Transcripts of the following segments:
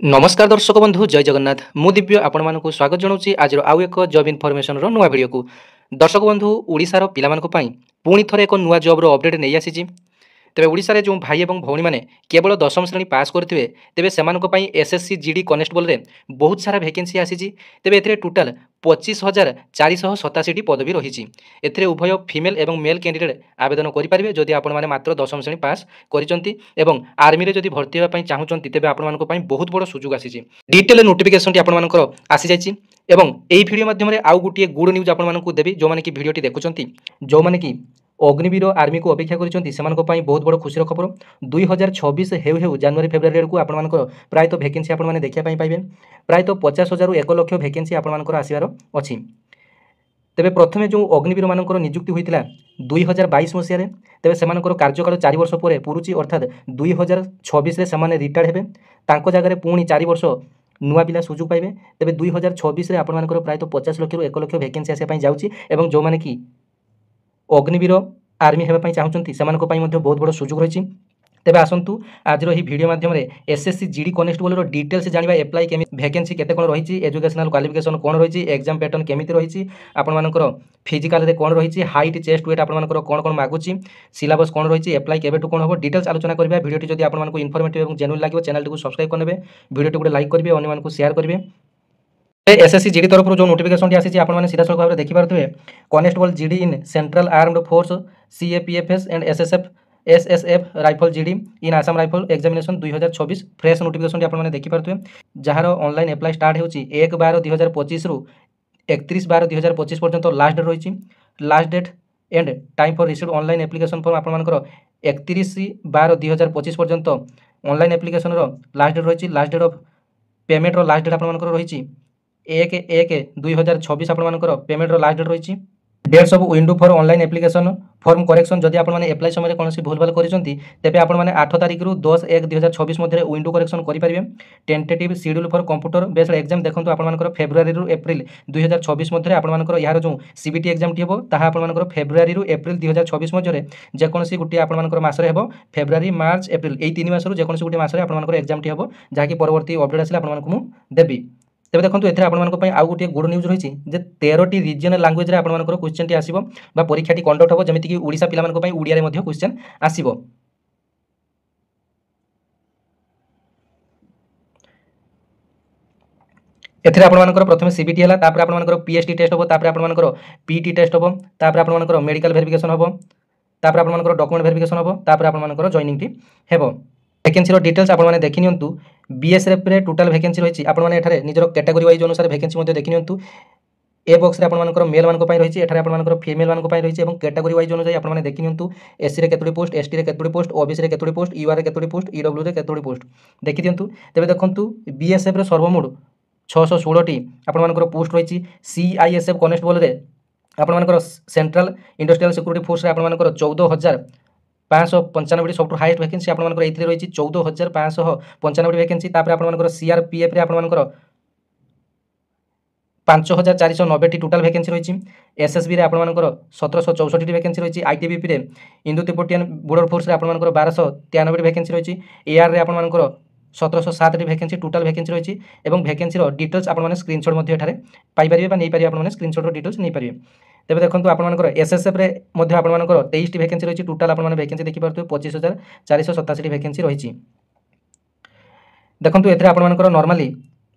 नमस्कार दर्शक बंधु जय जगन्नाथ मु दिव्य आपण मानक स्वागत जनाऊँगी आज आउ एक जॉब इनफॉरमेशन नुआ वीडियो को। दर्शक बंधु ओडिशार पिलामानक पई पुणी थरे एक नुआ जॉब अपडेट नहीं आसी। तेरे ओडिशा जो भाई और भौणी मैंने केवल दशम श्रेणी पास करते तेरे से एसएससी जीडी कनेस्टेबल रे बहुत सारा वैकेंसी आसी। तेरे ए टोटाल 25,487 पदवी रही। एथिरे उभय फीमेल और मेल कैंडिडेट आवेदन करेंगे जदि आपण मात्र दशम श्रेणी पास करछंती एवं आर्मी रे जदि भर्ती होगा चाहूँगी तेज आपण बहुत बड़ सुजोग आसी। डिटेल नोटिफिकेशन आपर आसी जाइए एवं यही वीडियो माध्यम आउ गोटे गुड न्यूज आपको देवी जो मैंने कि वीडियोटी देखुं जो मैंने कि अग्निवीर आर्मी को अपेक्षा कर बहुत बड़ खुशी खबर 2026 हेउ जनवरी फेब्रुआरी को आपर प्रायतः वैकेंसी आपने देखापी पाइबे प्रायतः 50,000 रु 1 लाख वैकेंसी आपर आसबार अच्छी। तेबे प्रथमे जो अग्निवीर मानकर नियुक्ति होता 2022 मसीह तेबे से कार्यकाल 4 वर्ष पर पुरुची अर्थात 2026 से रिटायर्ड हेबे जगह पुणी 4 वर्ष नुआ पिला सुजोग पाइबे। तेबे 2026 रे आपर प्रायतः 50 लाख रु 1 लाख वैकेंसी आसापी जाऊँगी एवं जो मैंने कि अग्निवीर आर्मी होगापी चाहूँगी से बहुत बड़ सुजोग रही। तेबे आसतु आज ही वीडियो माध्यम एसएससी जीडी कनेस्टेबल डिटेल्स जाना एप्लाई केमी वैकेंसी केते कोन रही एजुकेशनल क्वालिफिकेशन कौन रही एग्जाम पैटर्न केमिति रही आपर फिजिकल कौन रही हाइट चेस्ट वेट आपर कौन कौन मागुच सिलेबस कौन रही एप्लाई केबेठू कौन हम डिटेल्स आलोचना करिबा। वीडियोटी जदि आपको इनफॉर्मेटिव और जेन्युइन लगे चैनल को सब्सक्राइब करने वीडियोटी गोटे लाइक करेंगे अन्य शेयर करेंगे। एसएससी जीडी तरफ जो नोटिफिकेशन आसी आपने सीधा सड़क भाव में देखिपे constable GD in central armed force CAPFs and SSF rifle GD in Assam rifle examination 2026 fresh notification आपने देखिपे जार ऑनलाइन एप्लाई स्टार्ट हो 1/12/2025 रु 31/12/2025 पर्यंत लास्ट डेट रही। Last date and time for receive online application form आपर 31/12/2025 पर्यंत ऑनलाइन एप्लिकेशन लास्ट डेट रही। Last date of payment last date आपर रही 1/1/2026 आपर पेमेंट लास्ट डेट रही। Dates of window for online application form correction जदि आपने एप्लाई समय कौन भूलभाल करते तेज आपने 8 तारिख रु 10/1/2026 मध्य विंडो करेक्शन करेंगे। Tentative schedule for computer based exam देखो आपर फेब्रुआरी रु एप्रिल 2026 मध्य आपर यार जो सीबीटी एग्जाम टी हम ताहा आपर फेब्रुआरी रु एप्रिल 2026 मध्य जेकोसी गोटे आपर मसरे हम फेब्रुआरी मार्च एप्रिल यही 3 मासर जेकोसी गोटे मसरे आपर एग्जाम टी हम जहाँकि परवर्ती अपडेट आसे आपको देवी। तेज देखो ये आपंप आउ गोटे गुड न्यूज रही है 13टी रिजनल लैंग्वेज रे आपंकर क्वेश्चन टी आसो परीक्षा कंडक्ट हम जमीक ओडिशा पिलामानक ओडिया रे क्वेश्चन आसो। एथिरे आपंकर प्रथम सीबीटी है आपंकर पीएचडी टेस्ट हम आपंकर पीटी टेस्ट हम आपंकर मेडिकल वेरिफिकेशन हम आपंकर डॉक्यूमेंट वेरिफिकेशन हम आपंकर जॉइनिंग टी हेबो। वैकेंसी डिटेल्स आपने देखि नियंतु बीएसएफ रे टोटल वैकेंसी रही आपने निजर कैटेगरी वाइज अनुसार वैकेंसी देखि नियंतु ए बॉक्स रे आपनकर मेल मानक पई रही एठारे आपनकर फीमेल मानक पई रही एवं कैटेगरी वाइज अनुसार आपने देखि नियंतु एससी रे केतोडी पोस्ट एसटी रे केतोडी पोस्ट ओबीसी रे केतोडी पोस्ट यूआर रे केतोडी पोस्ट ईडब्ल्यू रे केतोडी पोस्ट देखि दियंतु। तेबे देखंतु बीएसएफ रे सर्वमोट 616 टी आपनकर पोस्ट रही। सीआईएसएफ कनेस्टेबल रे आपनकर सेंट्रल इंडस्ट्रियल सिक्योरिटी फोर्स रे आपनकर 14,595 सब हाइस्ट वैकेंसी आपनकर एथिरे रही 14,595 वैकेंसी आपनकर सीआरपीएफ रे आपनकर 5,490 टी टोटाल वैकेंसी रही। एसएसबी रे आपनकर 1,764 टी वैकेंसी रही। आईटीबीपी रे इंडो तिब्बतियन बॉर्डर फोर्स रे आपनकर 1,293 टी वैकेंसी रही। एआर रे आपनकर 1,707 टी वैकेंसी टोटाल वैकेंसी रही एवं वैकेंसी डिटेल्स आपने स्क्रीनशॉट मध्य एठारे पाई परिबे बा नै परिबे आपने स्क्रीनशॉट डिटेल्स नै परिबे। तेबे देखंतु आपनकर एसएसएफ रे मध्य आपनकर 23 टी वैकेंसी रही टोटाल आपने वैकेंसी देखि परतु 25,487 टी वैकेंसी रही। देखंतु एथरे आपनकर नॉर्मली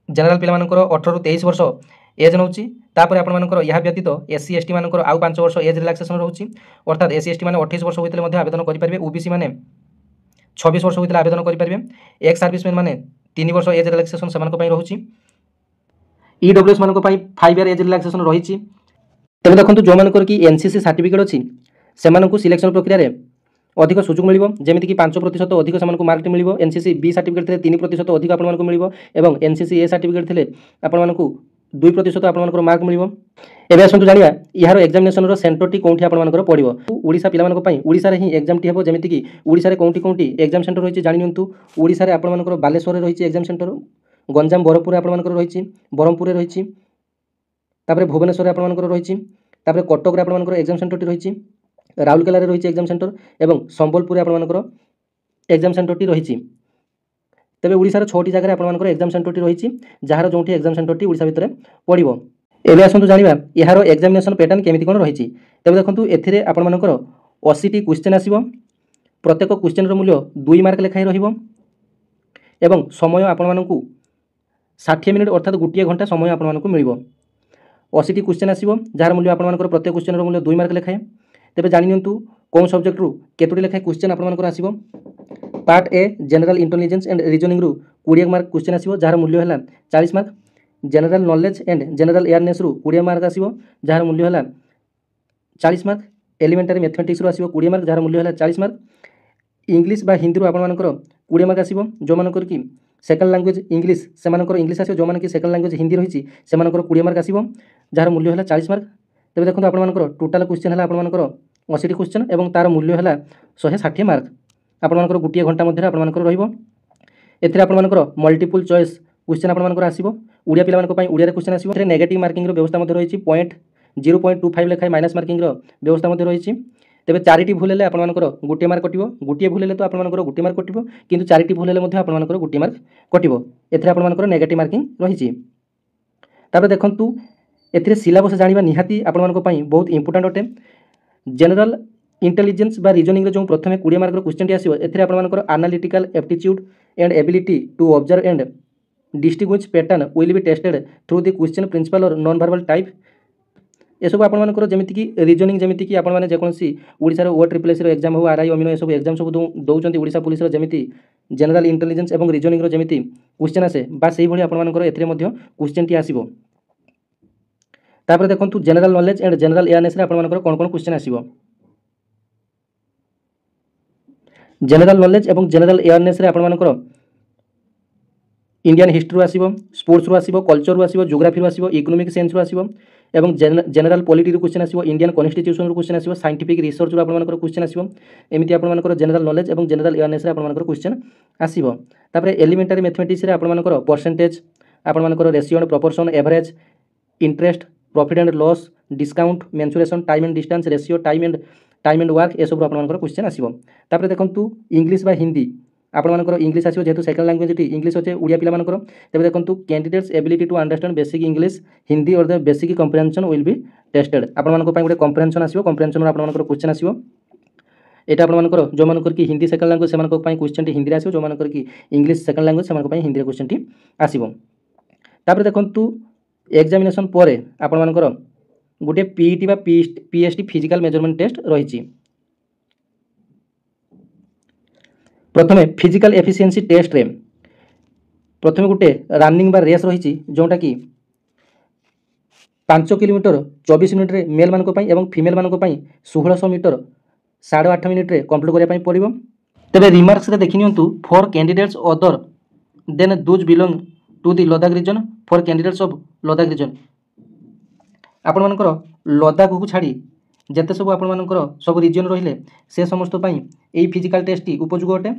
जनरल पिला मानकर 18 रु 23 वर्ष एज नौची तापर आपनकर यह व्यतीत एससी एसटी मानकर आउ 5 वर्ष एज रिलैक्सेशन रहउची अर्थात एससी एसटी माने 28 वर्ष होइतले मध्य आवेदन करि परिबे। ओबीसी माने 26 वर्ष होइतले आवेदन करि परिबे। एक्स सर्विसमैन माने 3 वर्ष एज रिलैक्सेशन सेमानक पई रहउची। ईडब्ल्यूएस मानक पई 5 ईयर एज रिलैक्सेशन रहिची। तेबे देखंतु जो मानकर कि एनसीसी सर्टिफिकेट अछि सेमानकु सिलेक्शन प्रक्रिया रे अधिक सुजोग मिलिबो जेमिति कि 5% अधिक सेमानकु मार्क मिलिबो। एनसीसी बी सर्टिफिकेट थिले 3% अधिक आपनमानकु मिलिबो एवं एनसीसी ए सर्टिफिकेट थिले आपनमानकु 2% आपनमानकर मार्क मिलिबो। एबे आसंतु जानिया यार एग्जामिनेशन रो सेंटर टी कोंठी आपनमानकर पडिबो। ओडिशा पिलामानक पई ओडिशा रे ही एग्जाम टी हेबो जेमिति कि ओडिशा रे कोंठी एग्जाम सेंटर रहिछि जानि नियंतु। ओडिशा रे आपनमानकर बालेश्वर रे रहिछि एग्जाम सेंटर गंजाम बरपुर रे आपनमानकर रहिछि बरमपुर रे रहिछि तापरे भुवनेश्वर रे आपनमानकर रहिछि तापरे कटक रे आपनमानकर एग्जाम सेंटर टी रहिछि राउरकेला रे रहिछि एग्जाम सेंटर एवं संबलपुर रे आपनमानकर एग्जाम सेंटर टी रहिछि। तेबे ओडिशार 6टी जगह आपनकर एग्जाम सेंटरटी रही जार जो एग्जाम सेंटरटी ओडिशा भितर पड़ो। एबे आसतु जानिबा यार एग्जामिनेशन पैटर्न केमिति कोन रही। तेबे देखंतु एथिरे आपनकर 80टी क्वेश्चन आसीबो। प्रत्येक क्वेश्चन मूल्य 2 मार्क लेखाई रहिबो एवं समय आपनमानकु 60 मिनिट अर्थात गोटे घंटा समय आपनमानकु मिलिबो। 80टी क्वेश्चन आसीबो जार मूल्य आपनमानकर प्रत्येक क्वेश्चन मूल्य 2 मार्क लेखाए। तेबे जानि नियंतु कोन सब्जेक्ट रु केतोटी लेखाए क्वेश्चन आपनमानकर आसीबो। Part A general intelligence and reasoning रु 20 मार्क क्वेश्चन आसीबो जार मूल्य हला 40 mark. General knowledge and general awareness रु 20 मार्क आसीबो जार मूल्य हला 40 मार्क। एलिमेंटरी मैथमेटिक्स रु आसीबो 20 मार्क जार मूल्य हला 40 मार्क। इंग्लिश बा हिंदी रु आपनमानकर 20 मार्क आसीबो जो मानकर कि सेकंड लैंग्वेज इंग्लिश से इंग्लिश आसीबो जो मान कि सेकंड लैंग्वेज हिंदी रही से 20 मार्क आसीबो जार मूल्य हला 40 मार्क। तेबे देखंतु आपनमानकर टोटल क्वेश्चन हला आपनमानकर 80टी क्वेश्चन एवं तार मूल्य हला 160 मार्क। आपनमानकर गोटे घंटा मध्य आपनमानकर रहिबो। एथिरे आपनमानकर मल्टीपल चॉइस क्वेश्चन आपनमानकर आसीबो। ओडिया पिला मानक पई ओडिया रे क्वेश्चन आसीबो। एथिरे नेगेटिव मार्किंग रो व्यवस्था मध्य रही पॉइंट 0.25 लेखाय माइनस मार्किंग रो व्यवस्था मध्य रही। तेबे 4टी भूल हेले आपनमानकर गोटे मार्क कटिबो। गोटे भूल हेले तो आपनमानकर गोटे मार्क कटिबो किंतु 4टी भूल हेले मध्य आपनमानकर गोटे मार्क कटिबो। एथिरे आपनमानकर नेगेटिव मार्किंग रही। तापर देखंतु एथिरे सिलेबस जानिबा निहाती आपनमानक पई बहुत इंपोर्टेंट अटे। जनरल इंटेलिजेंस बा रीजनिंग रे जो प्रथमे 20 मार्क रो क्वेश्चन टी आसीबो एथिरे आपनमानकर analytical aptitude and ability to observe and distinguish pattern will be tested through the question principle और नॉन वर्बल टाइप। ये सब आपनमानकर जेमिति कि रीजनिंग जेमिति कि आपन माने जेकोनसी ओडिसा रो OSSC रो एग्जाम हो आरआई अमीनो ये सब एग्जाम सब दउचंती ओडिसा पुलिस रो जेमिति जनरल इंटेलिजेंस एवं रीजनिंग रो जेमिति क्वेश्चन आसे बा सेही भली आपनमानकर एथिरे मध्य क्वेश्चन टी आसीबो। तापर देखंतु general knowledge and general awareness रे आपनमानकर कोन कोन क्वेश्चन आसीबो। जनरल नॉलेज एवं जनरल अवेयरनेस रे आपनमानकर इंडियन हिस्ट्री आसीबो, स्पोर्ट्स रु आसीबो, कल्चर रु आसीबो, ज्योग्राफी रु आसीबो, इकोनॉमिक साइंस रु आसीबो एवं जनरल पॉलिटी रु क्वेश्चन आसीबो, इंडियन कॉन्स्टिट्यूशन रु क्वेश्चन आसीबो, साइंटिफिक रिसर्च रु आपनमानकर क्वेश्चन आसीबो। एमिति आपनमानकर जनरल नॉलेज एवं जनरल अवेयरनेस रे आपनमानकर क्वेश्चन आसीबो। तापर एलिमेंटरी मैथमेटिक्स रे आपनमानकर परसेंटेज आपनमानकर ratio and proportion average interest profit and loss discount mensuration time and distance ratio time and work ए सब आपनमानकर क्वेश्चन आसीबो। तापर देखंतु इंग्लिश बा हिंदी आपनमानकर इंग्लिश आसीबो जेहेतु सेकंड लैंग्वेज टी इंग्लिश होचे ओडिया पिला मानकर। तेबे देखंतु candidates ability to understand basic English Hindi और the basic comprehension will be tested. आपनमानकर पई गुटे कॉम्प्रिहेंशन आसीबो। कॉम्प्रिहेंशन रो आपनमानकर क्वेश्चन आसीबो। एटा आपनमानकर जो मानकर कि हिंदी सेकंड लैंग्वेज से मानकर पई क्वेश्चन टी हिंदी रे आसीबो जो मानकर कि इंग्लिश सेकंड लैंग्वेज से मानकर पई हिंदी रे क्वेश्चन टी आसीबो। तापर देखंतु एग्जामिनेशन परे आपनमानकर गुटे पीईटी बा पीएसटी फिजिकल मेजरमेंट टेस्ट रहिछि। प्रथमे फिजिकल एफिशिएंसी टेस्ट रे प्रथमे गुटे रनिंग बा रेस रही जोटा कि 5 किलोमीटर 24 मिनिट रे मेल मानक पई एवं फीमेल मानक पई 1600 मीटर 8.5 मिनिट रे कंप्लीट करिया पई पड़िबो। तबे रिमार्क्स रे देखि नियंतु for candidates other than those belong to the Ladakh region for candidates of Ladakh region आपण मानकर लद्दाख को छाड़ी जेते सब आपण मानकर सब रीजन रहिले से समस्त पई एई फिजिकल टेस्ट टी उपयोग अटे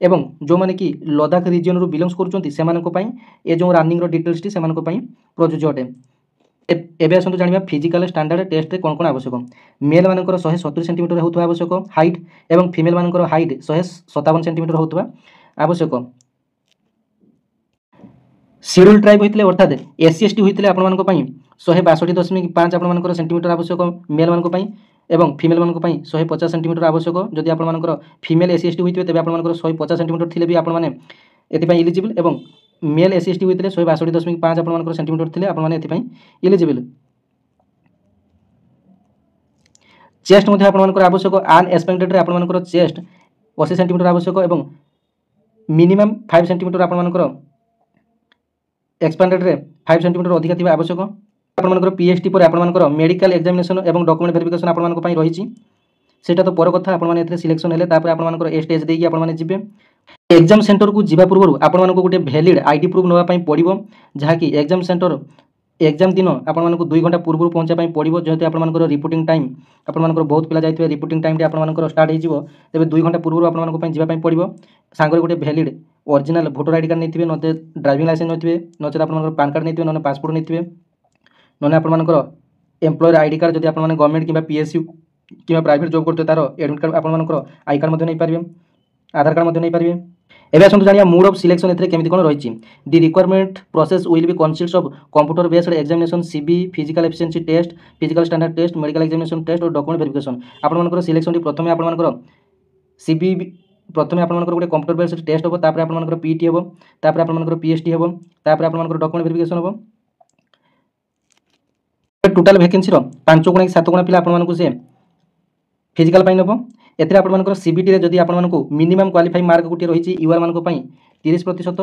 एवं जो माने कि लद्दाख रीजन रु बिलोंग्स करूचंती से मानक पई ए जो रनिंग रो डिटेल्स टी से मानक पई प्रयोज्य अटे। एबे आसंतु जानिबा फिजिकल स्टैंडर्ड टेस्ट रे कोन कोन आवश्यक। मेल मानकर 170 सेंटीमीटर होतबा आवश्यक हाइट एवं फीमेल मानकर हाइट 157 सेंटीमीटर होतबा आवश्यक। शेड्यूल ट्राइब होइतले अर्थात एससी एसटी होइतले आपण मानक पई 162.5 आपण मानकर सेंटीमीटर आवश्यक मेल मानक पई एवं फीमेल मानक पई 150 सेंटीमीटर आवश्यक। जदि आपण मानकर फीमेल एससी एसटी होइतबे तबे आपण मानकर 150 सेंटीमीटर थिले भी आपण माने एति पई एलिजिबल एवं मेल एससी एसटी होइतले 162.5 आपण मानकर सेंटीमीटर थिले आपण माने एति पई एलिजिबल। चेस्ट मध्ये आपण मानकर आवश्यक आन एक्सपेंडेड रे आपण मानकर चेस्ट 80 सेंटीमीटर आवश्यक एवं मिनिमम 5 सेंटीमीटर आपण मानकर एक्सपेंडेड रे 5 सेंटीमीटर अधिक थिबा आवश्यक। आपण मानकर पीएचडी पर आपण मानकर मेडिकल एग्जामिनेशन एवं डॉक्यूमेंट वेरिफिकेशन आपण मानक पई रहिछि सेटा तो पर कथा। आपण माने एथरे सिलेक्शन हेले तापर आपण मानकर ए स्टेज देकी आपण माने जिबे एग्जाम सेंटर को जिबा पूर्व आपण मानक गुटे वैलिड आईडी प्रूफ नवा पई पड़िबो जहा कि एग्जाम सेंटर एग्जाम दिन आपण मानक 2 घंटा पूर्व पहुंचा पई पड़िबो। जेते आपण मानकर रिपोर्टिंग टाइम आपण मानकर बहुत पिला जायथिबे रिपोर्टिंग टाइम रे आपण मानकर स्टार्ट हेजिबो तबे 2 घंटा पूर्व आपण मानक पई जिबा पई पड़िबो। सांगरे गुटे valid original voter ID card नैथिबे नते ड्राइविंग लाइसेंस नैथिबे नते आपण मानकर पैन कार्ड नैथिबे नने पासपोर्ट नैथिबे नने आपण मानकर एम्प्लॉयर आईडी कार्ड जदि आपण माने गवर्नमेंट किबा पीएसयू किबा प्राइवेट जॉब करते तारो एडमिट कार्ड आपण मानकर आई कार्ड मध्ये नै पारिबे आधार कार्ड मध्ये नै पारिबे ଏବେ ଆସନ୍ତୁ ଜାଣିବା ମୋଡ୍ ଅଫ୍ ସିଲେକ୍ସନ୍ ଏଥିରେ କେମିତି କ'ଣ ରହିଛି। The requirement process will be consist of computer based examination CB, physical efficiency test, physical standard test, medical examination test ଓ ଡକୁମେଣ୍ଟ ଭେରିଫିକେସନ୍। ଆପଣମାନଙ୍କର ସିଲେକ୍ସନଟି ପ୍ରଥମେ ଆପଣମାନଙ୍କର ସିବି ପ୍ରଥମେ ଆପଣମାନଙ୍କର ଗୋଟେ କମ୍ପ୍ୟୁଟର ବେସ୍ଡ ଟେଷ୍ଟ ହେବ, ତାପରେ ଆପଣମାନଙ୍କର ପିଟି ହେବ, ତାପରେ ଆପଣମାନଙ୍କର ପିଏସଟି ହେବ, ତାପରେ ଆପଣମାନଙ୍କର ଡକୁମେଣ୍ଟ ଭେରିଫିକେସନ୍ ହେବ। ଟୋଟାଲ ଭ୍ୟାକେନ୍ସିର 5 ଗୁଣା କି 7 ଗୁଣା ପିଲା ଆପଣମାନଙ୍କୁ ସେ ଫିଜିକାଲ ପାଇଁ ନେବ। ଏଥିରେ ଆପଣମାନଙ୍କର ସିବିଟିରେ ଯଦି ଆପଣମାନଙ୍କୁ ମିନିମମ୍ କ୍ୱାଲିଫାଇଂ ମାର୍କ ଗୋଟିଏ ରହିଛି ୟୁଆର୍ ମାନଙ୍କ ପାଇଁ 30%,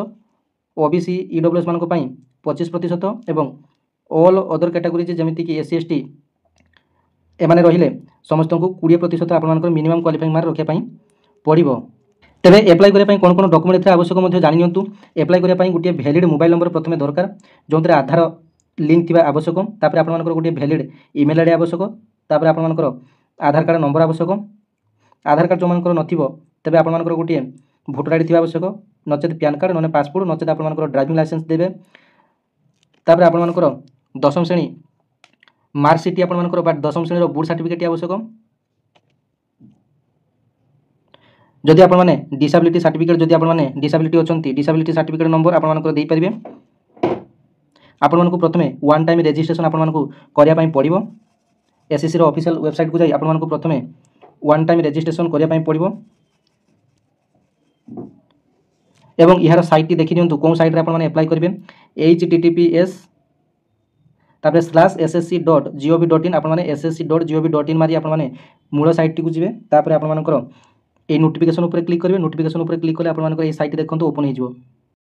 ଓବିସି ଇଡବ୍ଲ୍ୟୁଏସ୍ ମାନଙ୍କ ପାଇଁ 25% ଏବଂ ଅଲ୍ ଅଦର କ୍ୟାଟାଗୋରିଜ୍ ଯେମିତିକି ଏସ୍ସି ଏସ୍ଟି ଏମାନେ ରହିଲେ ସମସ୍ତଙ୍କୁ 20% ଆପଣମାନଙ୍କର ମିନିମମ୍ କ୍ୱାଲିଫାଇଂ ମାର୍କ ରଖିବା ପାଇଁ ପଡ଼ିବ। ତେବେ ଏପ୍ଲାଏ କରିବା ପାଇଁ କ'ଣ କ'ଣ ଡକୁମେଣ୍ଟ ଏଥିରେ ଆବଶ୍ୟକ ମଧ୍ୟ ଜାଣି ନିଅନ୍ତୁ। ଏପ୍ଲାଏ କରିବା ପାଇଁ ଗୋଟିଏ ଭ୍ୟାଲିଡ୍ ମୋବାଇଲ ନମ୍ବର ପ୍ରଥମେ ଦରକାର, ଯେଉଁଥିରେ ଆଧାର লিঙ্ক থিবা আবশ্যক। তাপরে আপনার গোটিয়ে ভ্যালিড ইমেল আইডি আবশ্যক। তাপরে আপনার আধার কার্ড নম্বর আবশ্যক। আধার কার্ড যে নথিব তেবে আপনার গোটিয়ে ভোটর আইডি থিবা আবশ্যক, নচেত প্যান কার্ড ননে পাসপোর্ট, নচেত আপনার ড্রাইভিং লাইসেন্স দেবে। তাপরে আপনার 10ম শ্রেণী মার্কশিট আপনার বা 10ম শ্রেণীর বুট সার্টিফিকেট আবশ্যক। যদি আপনার ডিসাবিলিটি সার্টিফিকেট যদি আপনার ডিসাবিলিটি অনেক ডিসাবিলিটি সার্টিফিকেট নম্বর আপনার দিয়ে ଆପଣମାନଙ୍କୁ ପ୍ରଥମେ ୱାନ୍ ଟାଇମ୍ ରେଜିଷ୍ଟ୍ରେସନ୍ ଆପଣମାନଙ୍କୁ କରିବା ପାଇଁ ପଡ଼ିବ। ଏସ୍ଏସ୍ସିର ଅଫିସିଆଲ୍ ୱେବସାଇଟ୍କୁ ଯାଇ ଆପଣମାନଙ୍କୁ ପ୍ରଥମେ ୱାନ୍ ଟାଇମ୍ ରେଜିଷ୍ଟ୍ରେସନ୍ କରିବା ପାଇଁ ପଡ଼ିବ ଏବଂ ଏହାର ସାଇଟ୍ଟି ଦେଖି ଦିଅନ୍ତୁ କେଉଁ ସାଇଟ୍ରେ ଆପଣମାନେ ଆପ୍ଲାଏ କରିବେ। https ତାପରେ /ssc.gov.in ଆପଣମାନେ ssc.gov.in ମାରି ଆପଣମାନେ ମୂଳ ସାଇଟ୍ଟିକୁ ଯିବେ। ତାପରେ ଆପଣମାନଙ୍କର এই নোটিফিকেশন উপরে ক্লিক করবে। নোটিফিকেশন উপরে ক্লিক কলে আপনার এই সাইট দেখুন ওপন হয়ে যাব।